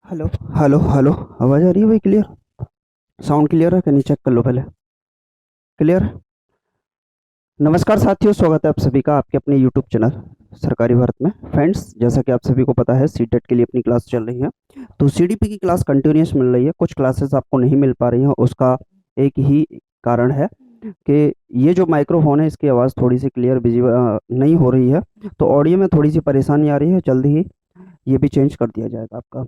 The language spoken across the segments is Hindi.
Hello hello hello. आवाज़ आ रही है भाई? क्लियर साउंड क्लियर है कि नहीं? चेक कर लो पहले। क्लियर है? नमस्कार साथियों, स्वागत है आप सभी का आपके अपने यूट्यूब चैनल सरकारी भारत में। फ्रेंड्स, जैसा कि आप सभी को पता है सीटेट के लिए अपनी क्लास चल रही है। तो सीडीपी की क्लास कंटिन्यूस मिल रही है, कुछ क्लासेस आपको नहीं मिल पा रही हैं। उसका एक ही कारण है कि ये जो माइक्रोफोन है इसकी आवाज़ थोड़ी सी क्लियर नहीं हो रही है, तो ऑडियो में थोड़ी सी परेशानी आ रही है। जल्दी ही ये भी चेंज कर दिया जाएगा आपका।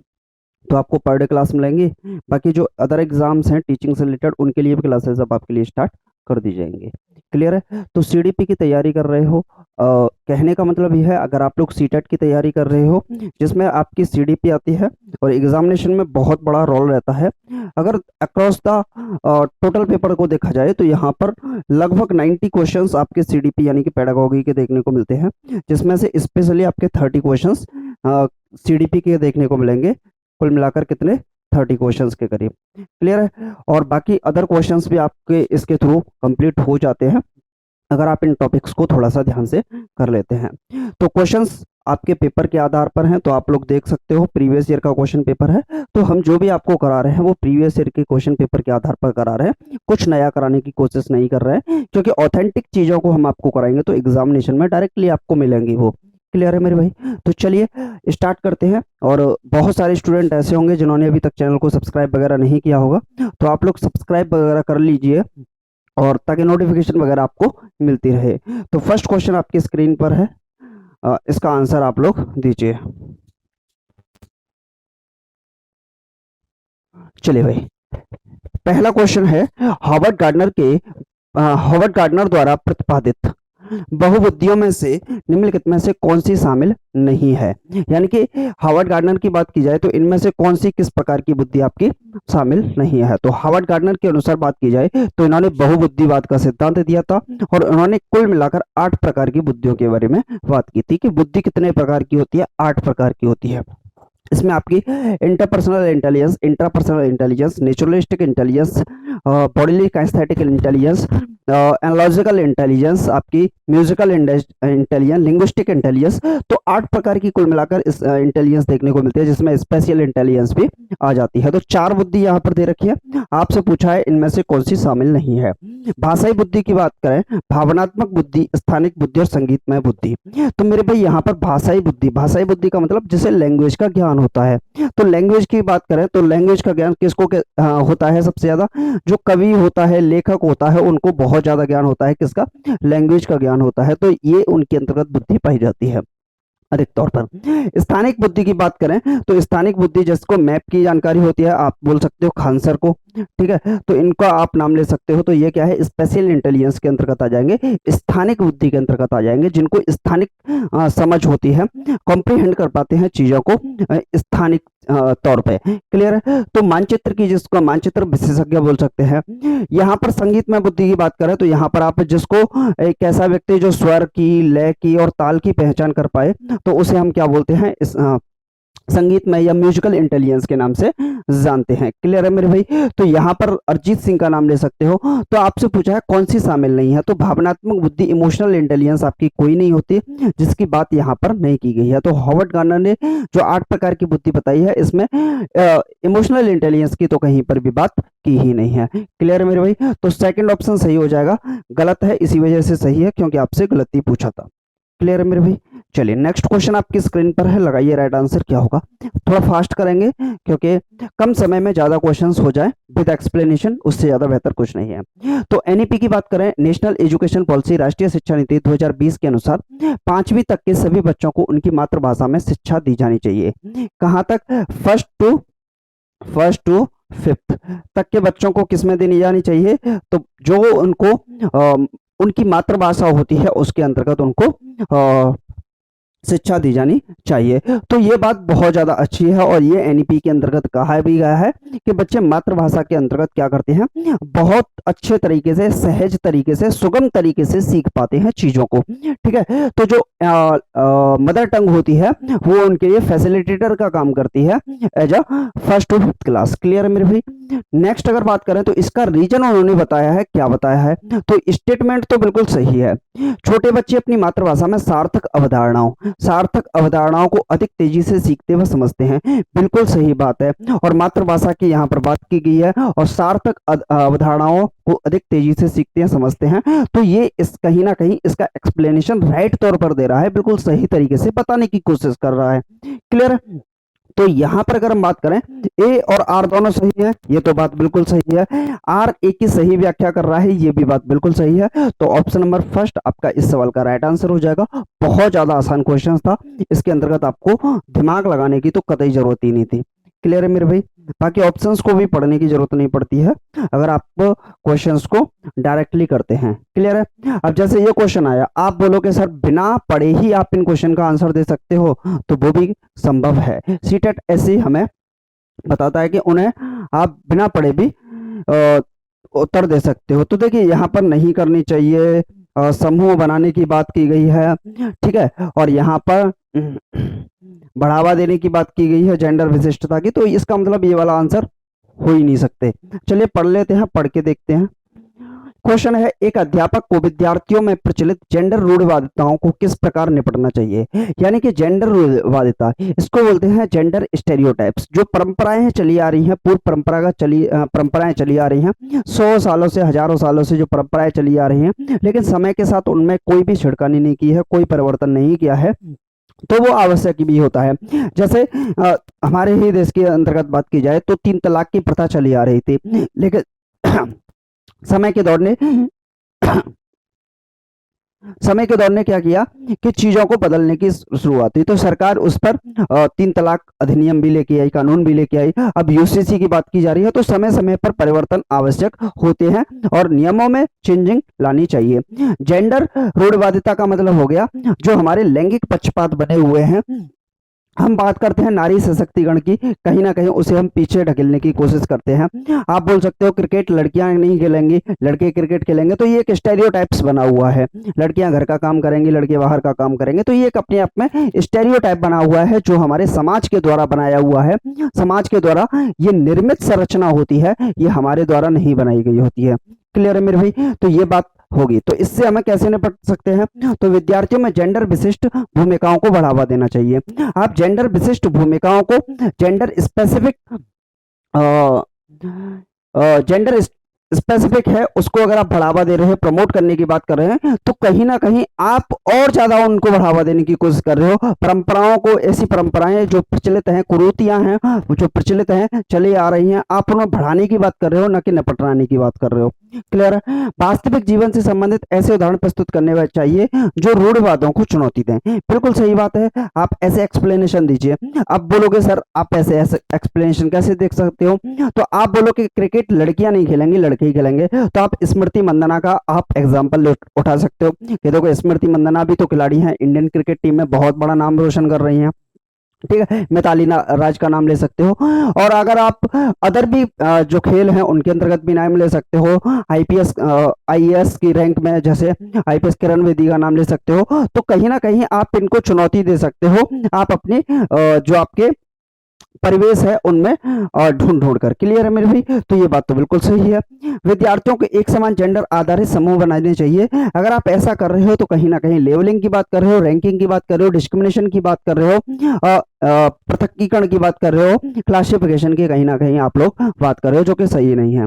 तो आपको पर डे क्लास मिलेंगी। बाकी जो अदर एग्जाम्स हैं टीचिंग से रिलेटेड, उनके लिए भी क्लासेस अब आपके लिए स्टार्ट कर दी जाएंगी। क्लियर है? तो सीडीपी की तैयारी कर रहे हो, कहने का मतलब यह है, अगर आप लोग सीटेट की तैयारी कर रहे हो जिसमें आपकी सीडीपी आती है और एग्जामिनेशन में बहुत बड़ा रोल रहता है। अगर अक्रॉस द टोटल पेपर को देखा जाए तो यहाँ पर लगभग 90 क्वेश्चंस आपके सीडीपी यानी कि पेडागोगी के देखने को मिलते हैं, जिसमें से स्पेशली आपके 30 क्वेश्चंस सीडीपी के देखने को मिलेंगे। कुल मिलाकर कितने? 30 क्वेश्चंस के करीब। क्लियर है? और बाकी अदर क्वेश्चंस भी आपके इसके थ्रू कंप्लीट हो जाते हैं अगर आप इन टॉपिक्स को थोड़ा सा ध्यान से कर लेते हैं। तो क्वेश्चंस आपके पेपर के आधार पर हैं, तो आप लोग देख सकते हो प्रीवियस ईयर का क्वेश्चन पेपर है। तो हम जो भी आपको करा रहे हैं वो प्रीवियस ईयर के क्वेश्चन पेपर के आधार पर करा रहे हैं, कुछ नया कराने की कोशिश नहीं कर रहे हैं, क्योंकि ऑथेंटिक चीजों को हम आपको कराएंगे तो एग्जामिनेशन में डायरेक्टली आपको मिलेंगी वो। क्लियर है मेरे भाई? तो चलिए स्टार्ट करते हैं। और बहुत सारे स्टूडेंट ऐसे होंगे जिन्होंने अभी तक चैनल को सब्सक्राइब वगैरह नहीं किया होगा, तो आप लोग सब्सक्राइब वगैरह कर लीजिए, और ताकि नोटिफिकेशन वगैरह आपको मिलती रहे। तो फर्स्ट क्वेश्चन आपकी स्क्रीन पर है, इसका आंसर आप लोग दीजिए। चलिए भाई, पहला क्वेश्चन है, हार्वर्ड गार्डनर द्वारा प्रतिपादित बहुबुद्धियों में से निम्नलिखित में से कौन सी शामिल नहीं है? यानी कि हार्वर्ड गार्डनर की बात की जाए तो इनमें से कौन सी किस प्रकार की बुद्धि आपकी शामिल नहीं है? तो हार्वर्ड गार्डनर के अनुसार बात की जाए तो इन्होंने बहुबुद्धिवाद का सिद्धांत दिया था, और उन्होंने कुल मिलाकर 8 प्रकार की बुद्धियों के बारे में बात की थी कि बुद्धि कितने प्रकार की होती है। 8 प्रकार की होती है। इसमें आपकी interpersonal intelligence, intrapersonal intelligence, naturalistic intelligence, bodily kinesthetic intelligence, analogical intelligence, आपकी म्यूजिकल इंटेलिजेंस, लिंग्विस्टिक इंटेलिजेंस। तो 8 प्रकार की कुल मिलाकर इस इंटेलिजेंस देखने को मिलती है, जिसमें स्पेशल इंटेलिजेंस भी आ जाती है। तो 4 बुद्धि यहाँ पर दे रखी है, आपसे पूछा है इनमें से कौन सी शामिल नहीं है। भाषाई बुद्धि की बात करें, भावनात्मक बुद्धि, स्थानिक बुद्धि और संगीतमय बुद्धि। तो मेरे भाई यहाँ पर भाषाई बुद्धि का मतलब जिसे लैंग्वेज का ज्ञान होता है। तो लैंग्वेज की बात करें तो लैंग्वेज का ज्ञान किसको होता है सबसे ज्यादा? जो कवि होता है, लेखक होता है, उनको बहुत ज्यादा ज्ञान होता है किसका? लैंग्वेज का ज्ञान होता है। तो ये उनके अंतर्गत बुद्धि पाई जाती है अधिक तौर पर। स्थानिक बुद्धि की बात करें तो स्थानिक बुद्धि जिसको मैप की जानकारी होती है, आप बोल सकते हो खान सर को। ठीक है, तो इनका आप नाम ले सकते हो। तो ये क्या है? स्पेशल इंटेलिजेंस के अंतर्गत आ जाएंगे, स्थानिक बुद्धि के अंतर्गत आ जाएंगे, जिनको स्थानिक समझ होती है, कॉम्प्रिहेंड कर पाते हैं चीजों को स्थानिक तौर पे। क्लियर है? तो मानचित्र की, जिसको मानचित्र विशेषज्ञ बोल सकते हैं। यहाँ पर संगीत में बुद्धि की बात करें तो यहाँ पर आप जिसको एक ऐसा व्यक्ति जो स्वर की, लय की और ताल की पहचान कर पाए, तो उसे हम क्या बोलते हैं? इस संगीत में या म्यूजिकल इंटेलिजेंस के नाम से जानते हैं। क्लियर है मेरे भाई? तो यहाँ पर अरिजीत सिंह का नाम ले सकते हो। तो आपसे पूछा है कौन सी शामिल नहीं है, तो भावनात्मक बुद्धि, इमोशनल इंटेलिजेंस आपकी कोई नहीं होती, जिसकी बात यहाँ पर नहीं की गई है। तो हार्वर्ड गार्डनर ने जो 8 प्रकार की बुद्धि बताई है, इसमें इमोशनल इंटेलिजेंस की तो कहीं पर भी बात की ही नहीं है। क्लियर है मेरे भाई? तो सेकंड ऑप्शन सही हो जाएगा। गलत है, इसी वजह से सही है क्योंकि आपसे गलती पूछा था। क्लियर है मेरे भाई? चलिए नेक्स्ट क्वेश्चन आपकी स्क्रीन पर है, लगाइए राइट आंसर क्या होगा। थोड़ा फास्ट करेंगे क्योंकि कम समय में ज्यादा क्वेश्चंस हो जाए विद एक्सप्लेनेशन, उससे ज्यादा बेहतर कुछ नहीं है। तो एनईपी की बात करें, नेशनल एजुकेशन पॉलिसी, राष्ट्रीय शिक्षा नीति 2020 के अनुसार 5वीं तक के सभी बच्चों को उनकी मातृभाषा में शिक्षा दी जानी चाहिए। कहाँ तक? फर्स्ट टू फिफ्थ तक के बच्चों को किसमें देनी जानी चाहिए? तो जो उनको उनकी मातृभाषा होती है उसके अंतर्गत उनको शिक्षा दी जानी चाहिए। तो ये बात बहुत ज्यादा अच्छी है, और ये एनईपी के अंतर्गत कहा भी गया है कि बच्चे मातृभाषा के अंतर्गत क्या करते हैं? बहुत अच्छे तरीके से, सहज तरीके से, सुगम तरीके से सीख पाते हैं चीजों को। ठीक है, तो जो मदर टंग होती है वो उनके लिए फैसिलिटेटर का काम करती है as a first to fifth class. Clear है मेरे भाई? नेक्स्ट अगर बात करें तो इसका रीजन उन्होंने बताया है, क्या बताया है, तो स्टेटमेंट तो बिल्कुल सही है। छोटे बच्चे अपनी मातृभाषा में सार्थक अवधारणाओं को अधिक तेजी से सीखते व समझते हैं, बिल्कुल सही बात है। और मातृभाषा की यहाँ पर बात की गई है और सार्थक अवधारणाओं को अधिक तेजी से सीखते हैं समझते हैं, तो ये इस कहीं ना कहीं इसका एक्सप्लेनेशन राइट तौर पर दे रहा है, बिल्कुल सही तरीके से बताने की कोशिश कर रहा है। क्लियर? तो यहाँ पर अगर हम बात करें, ए और आर दोनों सही है, ये तो बात बिल्कुल सही है। आर ए की सही व्याख्या कर रहा है, ये भी बात बिल्कुल सही है। तो ऑप्शन नंबर फर्स्ट आपका इस सवाल का राइट आंसर हो जाएगा। बहुत ज्यादा आसान क्वेश्चन था, इसके अंतर्गत आपको दिमाग लगाने की तो कतई जरूरत ही नहीं थी। क्लियर है मेरे भाई? बाकी ऑप्शंस को भी पढ़ने की जरूरत नहीं पड़ती है अगर आप क्वेश्चंस को डायरेक्टली करते हैं। क्लियर है? अब जैसे ये क्वेश्चन आया, आप बोलोगे सर बिना पढ़े ही आप इन क्वेश्चन का आंसर दे सकते हो, तो वो भी संभव है। सीटेट ऐसे हमें बताता है कि उन्हें आप बिना पढ़े भी उत्तर दे सकते हो। तो देखिए यहाँ पर नहीं करनी चाहिए, समूह बनाने की बात की गई है, ठीक है, और यहाँ पर बढ़ावा देने की बात की गई है जेंडर विशिष्टता की, तो इसका मतलब ये वाला आंसर हो ही नहीं सकते। चलिए पढ़ लेते हैं, पढ़ के देखते हैं। क्वेश्चन है, एक अध्यापक को विद्यार्थियों में प्रचलित जेंडर रूढ़िवादिताओं को किस प्रकार निपटना चाहिए। यानी कि जेंडर रूढ़िवादिता, इसको बोलते हैं जेंडर स्टेरियोटाइप्स। जो परंपराएं चली आ रही हैं, पूर्व परंपराएं चली आ रही हैं, 100 सालों से, हजारों सालों से जो परंपराएं चली आ रही हैं, लेकिन समय के साथ उनमें कोई भी छिड़कानी नहीं की है, कोई परिवर्तन नहीं किया है, तो वो आवश्यक भी होता है। जैसे हमारे ही देश के अंतर्गत बात की जाए तो 3 तलाक की प्रथा चली आ रही थी, लेकिन समय के दौर ने क्या किया कि चीजों को बदलने की शुरुआत हुई, तो सरकार उस पर 3 तलाक अधिनियम भी लेके आई, कानून भी लेके आई। अब यूसीसी की बात की जा रही है, तो समय समय पर परिवर्तन आवश्यक होते हैं और नियमों में चेंजिंग लानी चाहिए। जेंडर रूढ़िवादिता का मतलब हो गया जो हमारे लैंगिक पक्षपात बने हुए हैं। हम बात करते हैं नारी सशक्तिकरण की, कहीं ना कहीं उसे हम पीछे ढकेलने की कोशिश करते हैं। आप बोल सकते हो क्रिकेट लड़कियां नहीं खेलेंगी, लड़के क्रिकेट खेलेंगे, तो ये एक स्टेरियोटाइप्स बना हुआ है। लड़कियां घर का काम करेंगी, लड़के बाहर का काम करेंगे, तो ये एक अपने आप में स्टेरियोटाइप बना हुआ है जो हमारे समाज के द्वारा बनाया हुआ है। समाज के द्वारा ये निर्मित संरचना होती है, ये हमारे द्वारा नहीं बनाई गई होती है। क्लियर है मेरे भाई? तो ये बात होगी। तो इससे हमें कैसे निपट सकते हैं? तो विद्यार्थियों में जेंडर विशिष्ट भूमिकाओं को बढ़ावा देना चाहिए। आप जेंडर विशिष्ट भूमिकाओं को जेंडर स्पेसिफिक है उसको अगर आप बढ़ावा दे रहे हैं, प्रमोट करने की बात कर रहे हैं, तो कहीं ना कहीं आप और ज्यादा उनको बढ़ावा देने की कोशिश कर रहे हो। परंपराओं को, ऐसी परंपराएं जो प्रचलित हैं, कुरीतियां हैं जो प्रचलित हैं, चली आ रही हैं, आप उन्हें बढ़ाने की बात कर रहे हो, न कि निपटाने की बात कर रहे हो। क्लियर है? वास्तविक जीवन से संबंधित ऐसे उदाहरण प्रस्तुत करने चाहिए जो रूढ़िवादों को चुनौती दें। बिल्कुल सही बात है, आप ऐसे एक्सप्लेनेशन दीजिए। अब बोलोगे सर आप ऐसे एक्सप्लेनेशन कैसे देख सकते हो, तो आप बोलो कि क्रिकेट लड़कियां नहीं खेलेंगी, लड़के ही खेलेंगे, तो आप स्मृति मंदाना का आप एग्जांपल उठा सकते हो कि देखो स्मृति मंदाना भी तो खिलाड़ी हैं, इंडियन क्रिकेट टीम में बहुत बड़ा नाम रोशन कर रही हैं। ठीक है, मिताली राज का नाम ले सकते हो, और अगर आप अदर भी जो खेल हैं उनके अंतर्गत भी नाम ले सकते हो। आईपीएस आईएएस की रैंक में जैसे आईपीएस किरण बेदी का नाम ले सकते हो। तो कहीं ना कहीं आप इनको चुनौती दे सकते हो, आप अपने जो आपके परिवेश है उनमें ढूंढ ढूंढ कर। क्लियर है मेरे भाई? तो ये बात तो बिल्कुल सही है। विद्यार्थियों को एक समान जेंडर आधारित समूह बनाने चाहिए। अगर आप ऐसा कर रहे हो तो कहीं ना कहीं लेवलिंग की बात कर रहे हो, रैंकिंग की बात कर रहे हो, डिस्क्रिमिनेशन की बात कर रहे हो, पृथकीकरण की बात कर रहे हो, क्लासिफिकेशन की कहीं ना कहीं आप लोग बात कर रहे हो, जो कि सही नहीं है।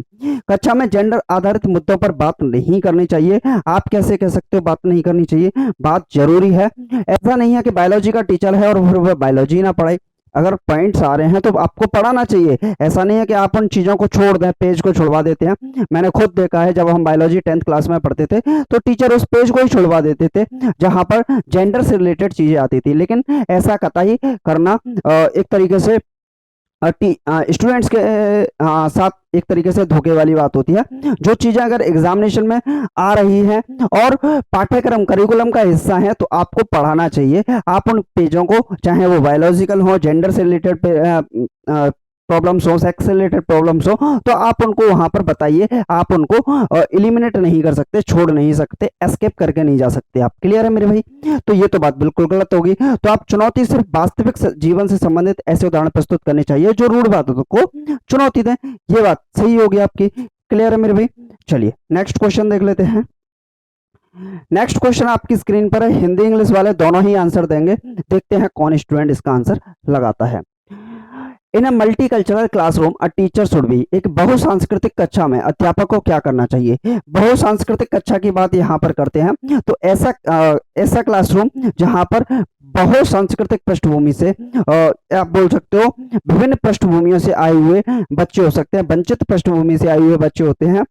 कक्षा में जेंडर आधारित मुद्दों पर बात नहीं करनी चाहिए। आप कैसे कह सकते हो बात नहीं करनी चाहिए? बात जरूरी है। ऐसा नहीं है कि बायोलॉजी का टीचर है और वह बायोलॉजी ना पढ़ाए। अगर पॉइंट्स आ रहे हैं तो आपको पढ़ाना चाहिए। ऐसा नहीं है कि आप उन चीजों को छोड़ दें, पेज को छुड़वा देते हैं। मैंने खुद देखा है, जब हम बायोलॉजी 10th क्लास में पढ़ते थे तो टीचर उस पेज को ही छुड़वा देते थे जहां पर जेंडर से रिलेटेड चीजें आती थी। लेकिन ऐसा कतई करना एक तरीके से स्टूडेंट्स के साथ एक तरीके से धोखे वाली बात होती है। जो चीजें अगर एग्जामिनेशन में आ रही हैं और पाठ्यक्रम करिकुलम का हिस्सा है तो आपको पढ़ाना चाहिए। आप उन पेजों को, चाहे वो बायोलॉजिकल हो, जेंडर से रिलेटेड प्रॉब्लम्स हो, सेक्स रिलेटेड प्रॉब्लम्स हो, तो आप उनको वहां पर बताइए, आप उनको एलिमिनेट नहीं कर सकते, छोड़ नहीं सकते, एस्केप करके नहीं जा सकते आप। क्लियर है मेरे भाई? तो ये तो बात बिल्कुल गलत होगी। तो आप चुनौती सिर्फ वास्तविक जीवन से संबंधित ऐसे उदाहरण प्रस्तुत करने चाहिए जो रूढ़ बातों को चुनौती दें। ये बात सही होगी आपकी। क्लियर है मेरे भाई? चलिए नेक्स्ट क्वेश्चन देख लेते हैं। नेक्स्ट क्वेश्चन आपकी स्क्रीन पर है, हिंदी इंग्लिश वाले दोनों ही आंसर देंगे, देखते हैं कौन स्टूडेंट इसका आंसर लगाता है। In a multicultural classroom a teacher should be, एक बहुसांस्कृतिक कक्षा में अध्यापक को क्या करना चाहिए? बहुसांस्कृतिक कक्षा की बात यहाँ पर करते हैं, तो ऐसा क्लासरूम जहाँ पर बहुसांस्कृतिक पृष्ठभूमि से आप बोल सकते हो विभिन्न पृष्ठभूमियों से आए हुए बच्चे हो सकते हैं, वंचित पृष्ठभूमि से आए हुए बच्चे होते हैं,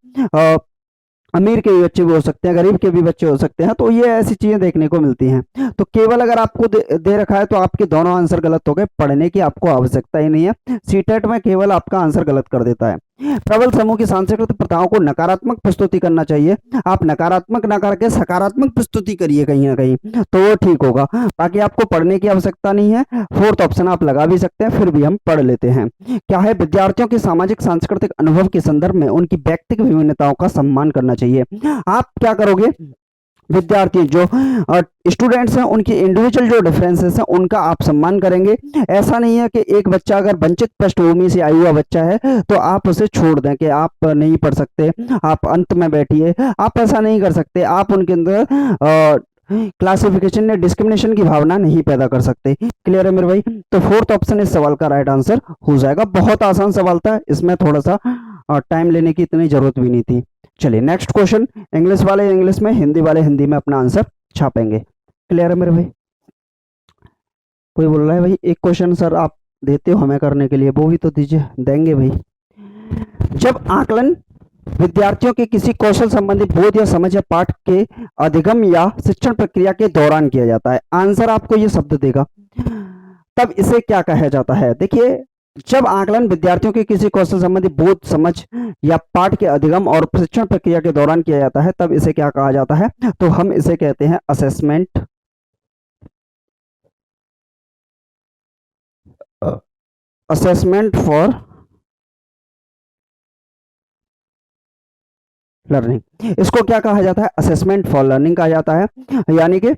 अमीर के भी बच्चे भी हो सकते हैं, गरीब के भी बच्चे हो सकते हैं, तो ये ऐसी चीजें देखने को मिलती हैं। तो केवल अगर आपको दे रखा है तो आपके दोनों आंसर गलत हो गए, पढ़ने की आपको आवश्यकता ही नहीं है, सीटेट में केवल आपका आंसर गलत कर देता है। प्रबल समूह की सांस्कृतिक प्रथाओं को नकारात्मक प्रस्तुति करना चाहिए, आप नकारात्मक ना करके सकारात्मक प्रस्तुति करिए कहीं ना कहीं, तो वो ठीक होगा। बाकी आपको पढ़ने की आवश्यकता नहीं है। फोर्थ ऑप्शन आप लगा भी सकते हैं, फिर भी हम पढ़ लेते हैं। क्या है? विद्यार्थियों के सामाजिक सांस्कृतिक अनुभव के संदर्भ में उनकी व्यक्तिगत विभिन्नताओं का सम्मान करना चाहिए। आप क्या करोगे? विद्यार्थी जो स्टूडेंट्स हैं उनकी इंडिविजुअल जो डिफरेंसेस हैं उनका आप सम्मान करेंगे। ऐसा नहीं है कि एक बच्चा अगर वंचित पृष्ठभूमि से आया हुआ बच्चा है तो आप उसे छोड़ दें कि आप नहीं पढ़ सकते, आप अंत में बैठिए, आप ऐसा नहीं कर सकते। आप उनके अंदर क्लासिफिकेशन या डिस्क्रिमिनेशन की भावना नहीं पैदा कर सकते। क्लियर है मेरे भाई? तो फोर्थ ऑप्शन इस सवाल का राइट आंसर हो जाएगा। बहुत आसान सवाल था, इसमें थोड़ा सा टाइम लेने की इतनी जरूरत भी नहीं थी। चलिए नेक्स्ट क्वेश्चन, इंग्लिश वाले इंग्लिश में, हिंदी वाले हिंदी में अपना आंसर छापेंगे। क्लियर है मेरे भाई? कोई बोल रहा है भाई एक क्वेश्चन सर आप देते हो हमें करने के लिए, वो भी तो दीजिए। देंगे भाई। जब आकलन विद्यार्थियों के किसी कौशल संबंधी बोध या समझ या पाठ के अधिगम या शिक्षण प्रक्रिया के दौरान किया जाता है, आंसर आपको ये शब्द देगा, तब इसे क्या कहा जाता है? देखिए, जब आकलन विद्यार्थियों के किसी कौशल संबंधी बोध समझ या पाठ के अधिगम और प्रशिक्षण प्रक्रिया के दौरान किया जाता है, तब इसे क्या कहा जाता है? तो हम इसे कहते हैं असेसमेंट असेसमेंट फॉर लर्निंग। इसको क्या कहा जाता है? असेसमेंट फॉर लर्निंग कहा जाता है, यानी कि,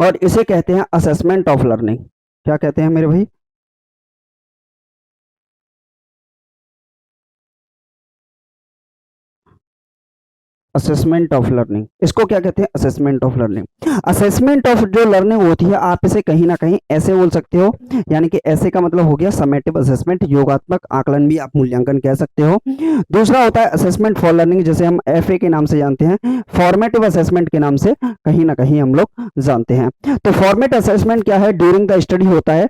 और इसे कहते हैं असेसमेंट ऑफ लर्निंग। क्या कहते हैं मेरे भाई? असेसमेंट ऑफ लर्निंग, इसको क्या कहते हैं? Assessment of learning. Assessment of जो लर्निंग होती है, आप इसे कहीं ना कहीं ऐसे बोल सकते हो, यानी कि ऐसे का मतलब हो गया समेटिव असेसमेंट, योगात्मक आकलन भी आप मूल्यांकन कह सकते हो। दूसरा होता है असेसमेंट फॉर लर्निंग, जैसे हम एफए के नाम से जानते हैं, फॉर्मेटिव असेसमेंट के नाम से कहीं ना कहीं हम लोग जानते हैं। तो फॉर्मेट असेसमेंट क्या है? ड्यूरिंग द स्टडी होता है,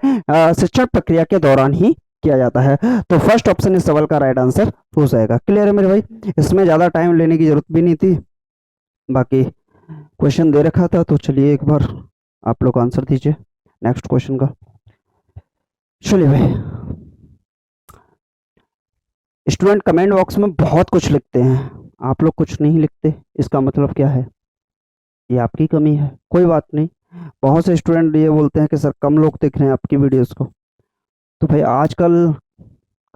शिक्षण प्रक्रिया के दौरान ही किया जाता है। तो फर्स्ट ऑप्शन इस सवाल का राइट आंसर हो जाएगा। क्लियर है मेरे भाई? इसमें ज्यादा टाइम लेने की जरूरत भी नहीं थी, बाकी क्वेश्चन दे रखा था, तो चलिए एक बार आप लोग आंसर दीजिए नेक्स्ट क्वेश्चन का। चलिए भाई, स्टूडेंट कमेंट बॉक्स में बहुत कुछ लिखते हैं, आप लोग कुछ नहीं लिखते, इसका मतलब क्या है? ये आपकी कमी है। कोई बात नहीं, बहुत से स्टूडेंट ये बोलते हैं कि सर कम लोग देख रहे हैं आपकी वीडियोस को, तो भाई आजकल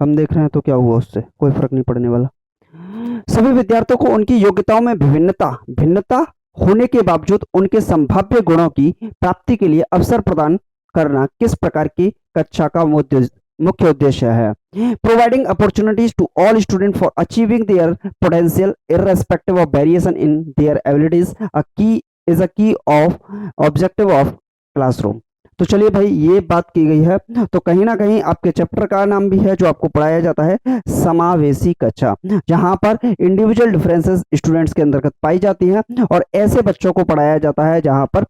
कम देख रहे हैं तो क्या हुआ, उससे कोई फर्क नहीं पड़ने वाला। सभी विद्यार्थियों को उनकी योग्यताओं में भिन्नता होने के बावजूद उनके संभाव्य गुणों की प्राप्ति के लिए अवसर प्रदान करना किस प्रकार की कक्षा का मुख्य उद्देश्य है? Providing opportunities to all student for achieving their potential irrespective of variation in their abilities a key of objective of classroom. तो चलिए भाई, ये बात की गई है, तो कहीं ना कहीं आपके चैप्टर का नाम भी है जो आपको पढ़ाया जाता है, समावेशी कक्षा, जहां पर इंडिविजुअल डिफरेंसेस स्टूडेंट्स के अंतर्गत पाई जाती हैं और ऐसे बच्चों को पढ़ाया जाता है जहां पर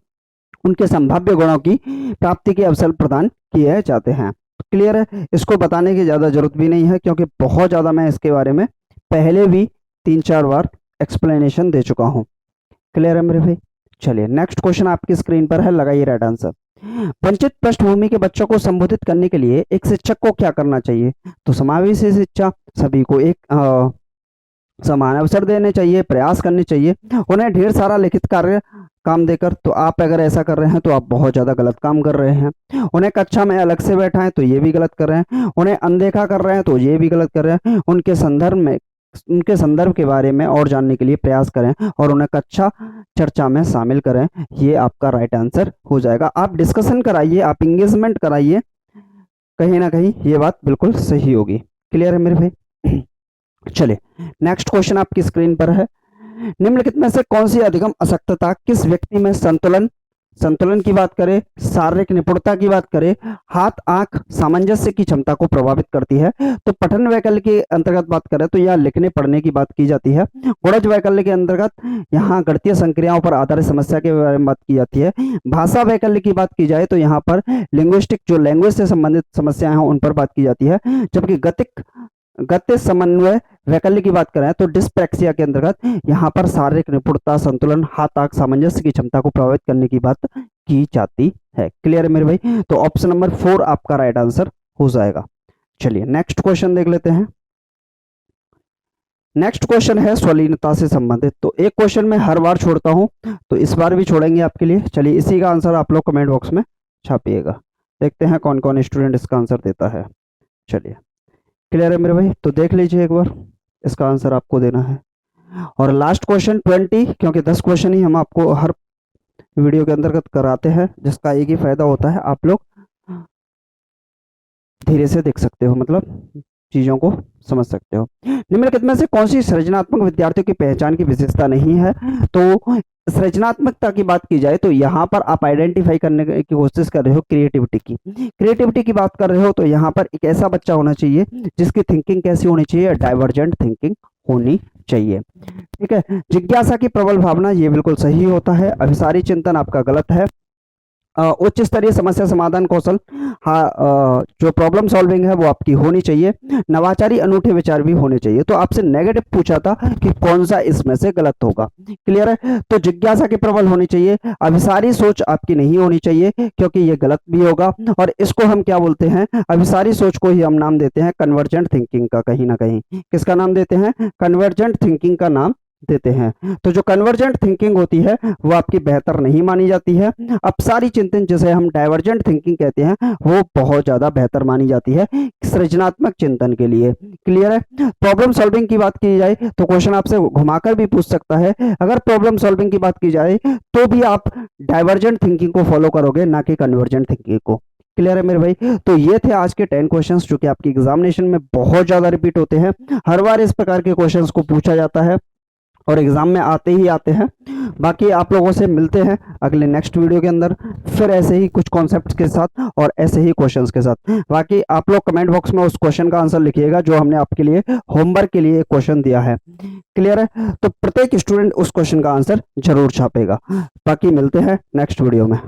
उनके संभाव्य गुणों की प्राप्ति के अवसर प्रदान किए जाते हैं। क्लियर है? इसको बताने की ज्यादा जरूरत भी नहीं है, क्योंकि बहुत ज्यादा मैं इसके बारे में पहले भी 3-4 बार एक्सप्लेनेशन दे चुका हूं। क्लियर है मेरे भाई? चलिए नेक्स्ट क्वेश्चन आपकी स्क्रीन पर है, लगाइए राइट आंसर। वंचित पृष्ठभूमि के बच्चों को संबोधित करने के लिए एक शिक्षक को क्या करना चाहिए? तो समावेशी शिक्षा, सभी को एक समान अवसर देने चाहिए, प्रयास करने चाहिए, उन्हें ढेर सारा लिखित कार्य काम देकर। तो आप अगर ऐसा कर रहे हैं तो आप बहुत ज़्यादा गलत काम कर रहे हैं। उन्हें कक्षा में अलग से बैठाएं तो ये भी गलत कर रहे हैं। उन्हें अनदेखा कर रहे हैं तो ये भी गलत कर रहे हैं। उनके संदर्भ के बारे में और जानने के लिए प्रयास करें और उन्हें कक्षा चर्चा में शामिल करें। ये आपका राइट आंसर हो जाएगा। आप डिस्कशन कराइए, आप इंगेजमेंट कराइए, कहीं ना कहीं ये बात बिल्कुल सही होगी। क्लियर है मेरे भाई? चलिए नेक्स्ट क्वेश्चन आपकी स्क्रीन पर है। निम्नलिखित में से कौन सी अधिगम अशक्तता किस व्यक्ति में संतुलन की बात करें, शारीरिक निपुणता की बात करें, हाथ आंख सामंजस्य की क्षमता को प्रभावित करती है? तो पठन वैकल्य के अंतर्गत बात करें तो यह लिखने पढ़ने की बात की जाती है। गुणज वैकल्य के अंतर्गत यहाँ गणितीय संक्रियाओं पर आधारित समस्या के बारे में बात की जाती है। भाषा वैकल्य की बात की जाए तो यहाँ पर लिंग्विस्टिक जो लैंग्वेज से संबंधित समस्याएं हैं उन पर बात की जाती है। जबकि गत्य समन्वय वैकल्य की बात करें तो डिस्प्रैक्सिया के अंतर्गत यहाँ पर शारीरिक निपुणता, संतुलन, हाथ आंख सामंजस्य की क्षमता को प्रभावित करने की बात की जाती है। क्लियर है मेरे भाई? तो ऑप्शन नंबर 4 आपका राइट आंसर हो जाएगा। चलिए नेक्स्ट क्वेश्चन देख लेते हैं। नेक्स्ट क्वेश्चन है स्वलीनता से संबंधित। तो एक क्वेश्चन मैं हर बार छोड़ता हूं तो इस बार भी छोड़ेंगे आपके लिए। चलिए इसी का आंसर आप लोग कमेंट बॉक्स में छापिएगा, देखते हैं कौन कौन स्टूडेंट इसका आंसर देता है। चलिए क्लियर है मेरे भाई? तो देख लीजिए एक बार, इसका आंसर आपको देना है। और लास्ट क्वेश्चन 20, क्योंकि 10 क्वेश्चन ही हम आपको हर वीडियो के अंतर्गत कराते हैं, जिसका एक ही फायदा होता है, आप लोग धीरे से देख सकते हो, मतलब चीजों को समझ सकते हो। निम्नलिखित में से कौन सी सृजनात्मक विद्यार्थियों की पहचान की विशेषता नहीं है? तो सृजनात्मकता की बात की जाए तो यहाँ पर आप आइडेंटिफाई करने की कोशिश कर रहे हो क्रिएटिविटी की बात कर रहे हो। तो यहाँ पर एक ऐसा बच्चा होना चाहिए जिसकी थिंकिंग कैसी होनी चाहिए? डाइवर्जेंट थिंकिंग होनी चाहिए। ठीक है। जिज्ञासा की प्रबल भावना, ये बिल्कुल सही होता है। अभिसारी चिंतन आपका गलत है। उच्च स्तरीय समस्या समाधान कौशल, जो प्रॉब्लम सॉल्विंग है वो आपकी होनी चाहिए। नवाचारी अनूठे विचार भी होने चाहिए। तो आपसे नेगेटिव पूछा था कि कौन सा इसमें से गलत होगा। क्लियर है? तो जिज्ञासा की प्रबल होनी चाहिए। अभिसारी सोच आपकी नहीं होनी चाहिए क्योंकि ये गलत भी होगा। और इसको हम क्या बोलते हैं? अभिसारी सोच को ही हम नाम देते हैं कन्वर्जेंट थिंकिंग का। कहीं ना कहीं किसका नाम देते हैं? कन्वर्जेंट थिंकिंग का नाम देते हैं। तो जो कन्वर्जेंट थिंकिंग होती है वो आपकी बेहतर नहीं मानी जाती है। अपसारी चिंतन, जिसे हम डाइवर्जेंट थिंकिंग कहते हैं, वो बहुत ज्यादा बेहतर मानी जाती है सृजनात्मक चिंतन के लिए। क्लियर है? प्रॉब्लम सॉल्विंग की बात की जाए तो क्वेश्चन आपसे घुमाकर भी पूछ सकता है। अगर प्रॉब्लम सॉल्विंग की बात की जाए तो भी आप डाइवर्जेंट थिंकिंग को फॉलो करोगे, ना कि कन्वर्जेंट थिंकिंग को। क्लियर है मेरे भाई? तो ये थे आज के 10 क्वेश्चंस जो कि आपकी एग्जामिनेशन में बहुत ज्यादा रिपीट होते हैं। हर बार इस प्रकार के क्वेश्चंस को पूछा जाता है और एग्जाम में आते ही आते हैं। बाकी आप लोगों से मिलते हैं अगले नेक्स्ट वीडियो के अंदर, फिर ऐसे ही कुछ कॉन्सेप्ट्स के साथ और ऐसे ही क्वेश्चंस के साथ। बाकी आप लोग कमेंट बॉक्स में उस क्वेश्चन का आंसर लिखिएगा जो हमने आपके लिए होमवर्क के लिए एक क्वेश्चन दिया है। क्लियर है? तो प्रत्येक स्टूडेंट उस क्वेश्चन का आंसर जरूर छापेगा। बाकी मिलते हैं नेक्स्ट वीडियो में।